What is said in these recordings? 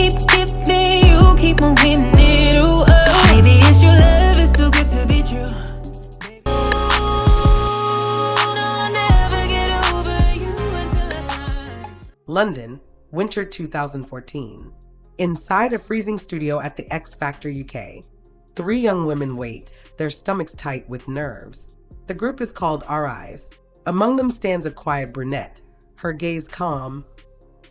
keep giving, you keep on getting it. Ooh, oh. Maybe it's your love, it's too good to be true. London, winter 2014. Inside a freezing studio at the X Factor UK, 3 young women wait, their stomachs tight with nerves. The group is called Our Eyes. Among them stands a quiet brunette, her gaze calm,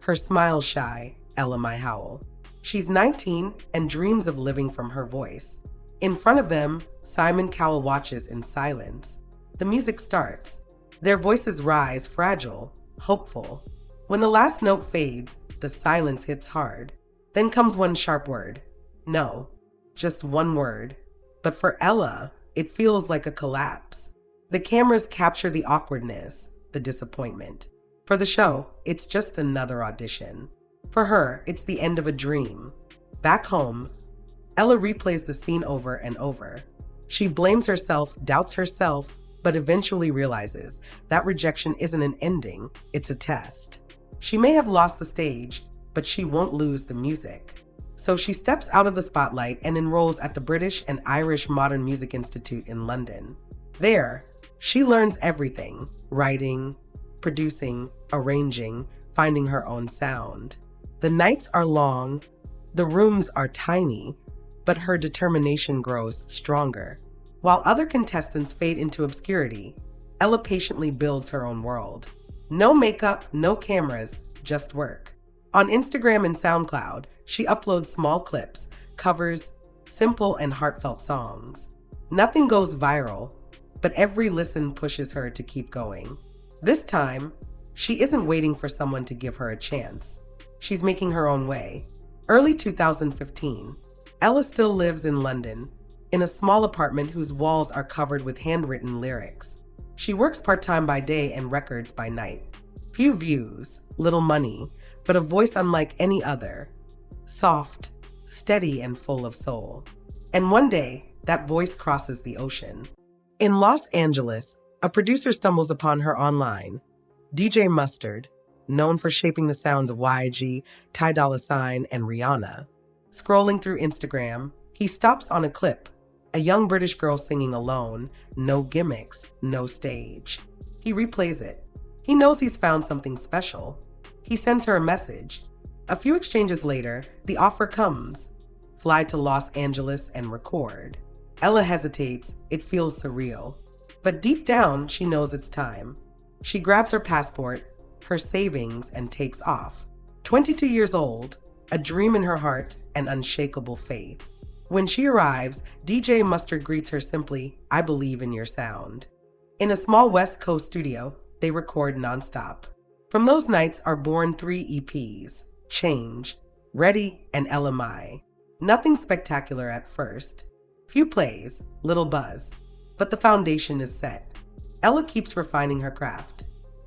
her smile shy, Ella Mai Howell. She's 19 and dreams of living from her voice. In front of them, Simon Cowell watches in silence. The music starts. Their voices rise, fragile, hopeful. When the last note fades, the silence hits hard. Then comes one sharp word. No, just one word. But for Ella, it feels like a collapse. The cameras capture the awkwardness, the disappointment. For the show, it's just another audition. For her, it's the end of a dream. Back home, Ella replays the scene over and over. She blames herself, doubts herself, but eventually realizes that rejection isn't an ending, it's a test. She may have lost the stage, but she won't lose the music. So she steps out of the spotlight and enrolls at the British and Irish Modern Music Institute in London. There, she learns everything: writing, producing, arranging, finding her own sound. The nights are long, the rooms are tiny, but her determination grows stronger. While other contestants fade into obscurity, Ella patiently builds her own world. No makeup, no cameras, just work. On Instagram and SoundCloud, she uploads small clips, covers simple and heartfelt songs. Nothing goes viral, but every listen pushes her to keep going. This time, she isn't waiting for someone to give her a chance. She's making her own way. Early 2015, Ella still lives in London, in a small apartment whose walls are covered with handwritten lyrics. She works part-time by day and records by night. Few views, little money, but a voice unlike any other. Soft, steady, and full of soul. And one day, that voice crosses the ocean. In Los Angeles, a producer stumbles upon her online. DJ Mustard, known for shaping the sounds of YG, Ty Dolla $ign, and Rihanna. Scrolling through Instagram, he stops on a clip. A young British girl singing alone, no gimmicks, no stage. He replays it. He knows he's found something special. He sends her a message. A few exchanges later, the offer comes. Fly to Los Angeles and record. Ella hesitates, it feels surreal. But deep down, she knows it's time. She grabs her passport, her savings, and takes off. 22 years old, a dream in her heart, and unshakable faith. When she arrives, DJ Mustard greets her simply, "I believe in your sound." In a small West Coast studio, they record nonstop. From those nights are born 3 EPs, Change, Ready, and Ella Mai. Nothing spectacular at first. Few plays, little buzz, but the foundation is set. Ella keeps refining her craft.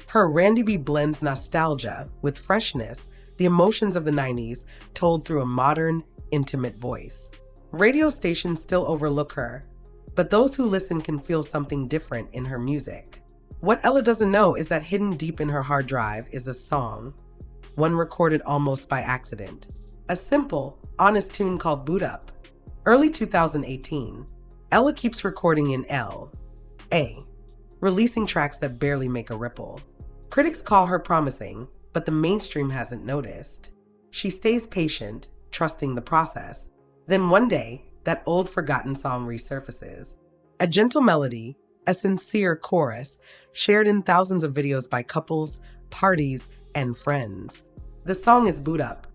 Her Randy B blends nostalgia with freshness, the emotions of the 90s told through a modern, intimate voice. Radio stations still overlook her, but those who listen can feel something different in her music. What Ella doesn't know is that hidden deep in her hard drive is a song, one recorded almost by accident. A simple, honest tune called Boot Up. Early 2018, Ella keeps recording in L.A., releasing tracks that barely make a ripple. Critics call her promising, but the mainstream hasn't noticed. She stays patient, trusting the process. Then one day, that old forgotten song resurfaces. A gentle melody, a sincere chorus, shared in thousands of videos by couples, parties, and friends. The song is Boot Up.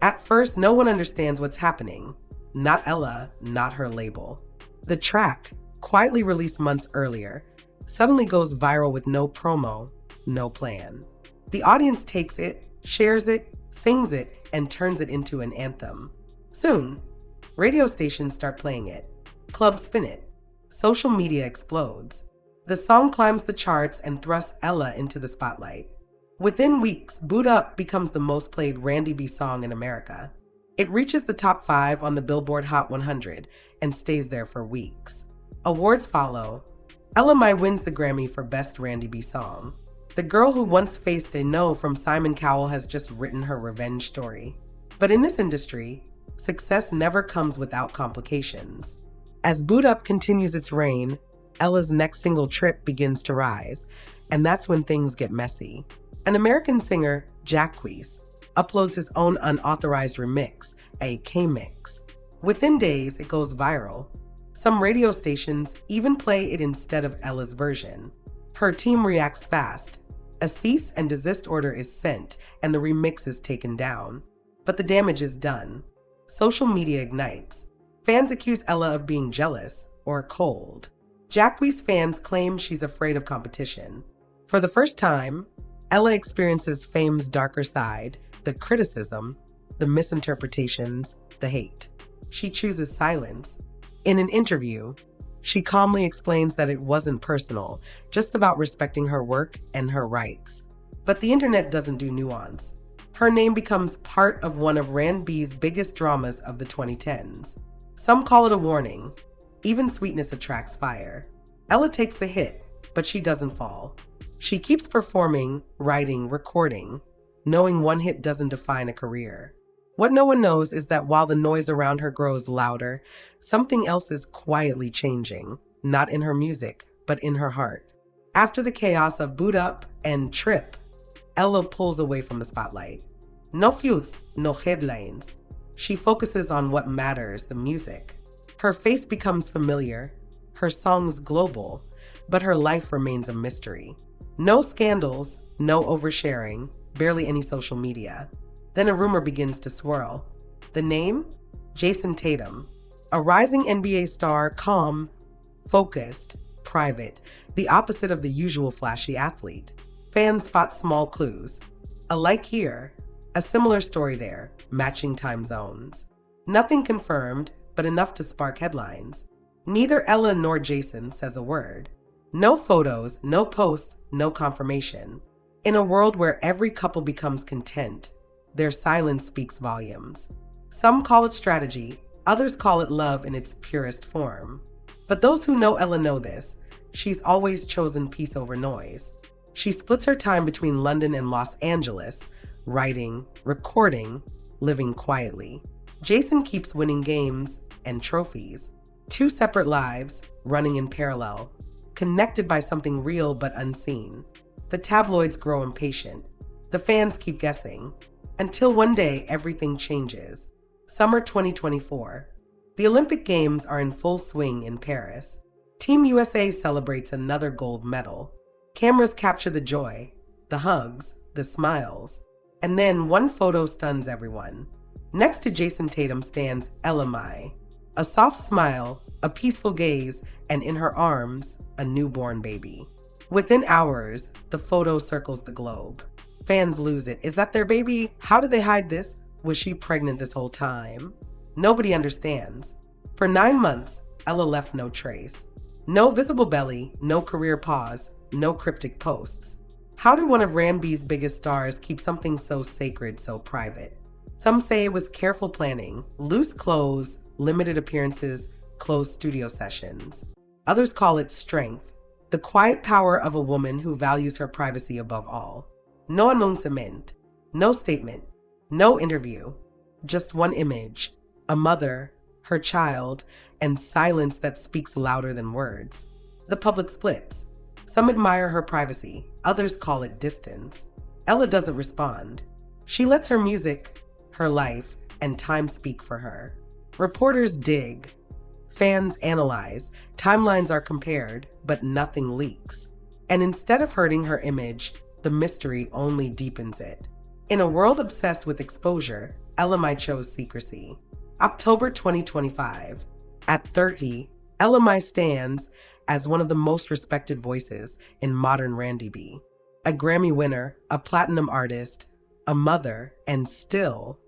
At first, no one understands what's happening. Not Ella, not her label. The track, quietly released months earlier, suddenly goes viral with no promo, no plan. The audience takes it, shares it, sings it, and turns it into an anthem. Soon, radio stations start playing it. Clubs spin it. Social media explodes. The song climbs the charts and thrusts Ella into the spotlight. Within weeks, Boot Up becomes the most played Randy B song in America. It reaches the top 5 on the Billboard Hot 100 and stays there for weeks. Awards follow. Ella Mai wins the Grammy for Best Randy B Song. The girl who once faced a no from Simon Cowell has just written her revenge story. But in this industry, success never comes without complications. As Boot Up continues its reign, Ella's next single Trip begins to rise, and that's when things get messy. An American singer, Jacquees, uploads his own unauthorized remix, a K-Mix. Within days, it goes viral. Some radio stations even play it instead of Ella's version. Her team reacts fast. A cease and desist order is sent, and the remix is taken down. But the damage is done. Social media ignites. Fans accuse Ella of being jealous or cold. Jacquees fans claim she's afraid of competition. For the first time, Ella experiences fame's darker side, the criticism, the misinterpretations, the hate. She chooses silence. In an interview, she calmly explains that it wasn't personal, just about respecting her work and her rights. But the internet doesn't do nuance. Her name becomes part of one of R&B's biggest dramas of the 2010s. Some call it a warning. Even sweetness attracts fire. Ella takes the hit, but she doesn't fall. She keeps performing, writing, recording, knowing one hit doesn't define a career. What no one knows is that while the noise around her grows louder, something else is quietly changing, not in her music, but in her heart. After the chaos of Boot Up and Trip, Ella pulls away from the spotlight. No views, no headlines. She focuses on what matters, the music. Her face becomes familiar, her songs global, but her life remains a mystery. No scandals, no oversharing, barely any social media. Then a rumor begins to swirl. The name? Jason Tatum. A rising NBA star, calm, focused, private, the opposite of the usual flashy athlete. Fans spot small clues. A like here, a similar story there, matching time zones. Nothing confirmed, but enough to spark headlines. Neither Ella nor Jason says a word. No photos, no posts, no confirmation. In a world where every couple becomes content, their silence speaks volumes. Some call it strategy, others call it love in its purest form. But those who know Ella know this. She's always chosen peace over noise. She splits her time between London and Los Angeles, writing, recording, living quietly. Jason keeps winning games and trophies. Two separate lives, running in parallel, connected by something real but unseen. The tabloids grow impatient. The fans keep guessing. Until one day, everything changes. Summer 2024. The Olympic Games are in full swing in Paris. Team USA celebrates another gold medal. Cameras capture the joy, the hugs, the smiles. And then one photo stuns everyone. Next to Jason Tatum stands Ella Mai. A soft smile, a peaceful gaze, and in her arms, a newborn baby. Within hours, the photo circles the globe. Fans lose it. Is that their baby? How did they hide this? Was she pregnant this whole time? Nobody understands. For 9 months, Ella left no trace. No visible belly, no career pause, no cryptic posts. How did one of R&B's biggest stars keep something so sacred, so private? Some say it was careful planning, loose clothes, limited appearances, closed studio sessions. Others call it strength, the quiet power of a woman who values her privacy above all. No announcement, no statement, no interview, just one image, a mother, her child, and silence that speaks louder than words. The public splits. Some admire her privacy, others call it distance. Ella doesn't respond. She lets her music, her life, and time speak for her. Reporters dig. Fans analyze. Timelines are compared, but nothing leaks. And instead of hurting her image, the mystery only deepens it. In a world obsessed with exposure, Ella Mai chose secrecy. October 2025. At 30, Ella Mai stands as one of the most respected voices in modern R&B. A Grammy winner, a platinum artist, a mother, and still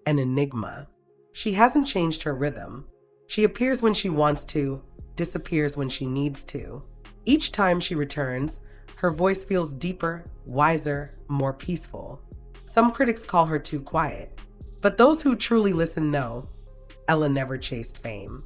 an enigma. She hasn't changed her rhythm. She appears when she wants to, disappears when she needs to. Each time she returns, her voice feels deeper, wiser, more peaceful. Some critics call her too quiet, but those who truly listen know Ella never chased fame.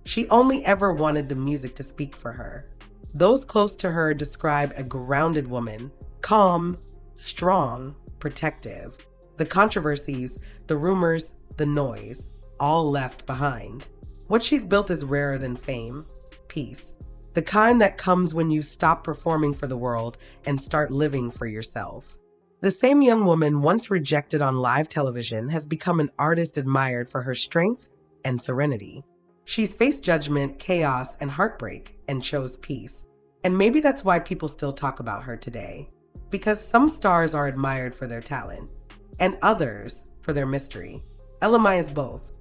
She only ever wanted the music to speak for her. Those close to her describe a grounded woman, Calm, strong, protective. The controversies, the rumors, the noise, all left behind. What she's built is rarer than fame, peace. The kind that comes when you stop performing for the world and start living for yourself. The same young woman once rejected on live television has become an artist admired for her strength and serenity. She's faced judgment, chaos, and heartbreak and chose peace. And maybe that's why people still talk about her today. Because some stars are admired for their talent, and others for their mystery. Elamai is both.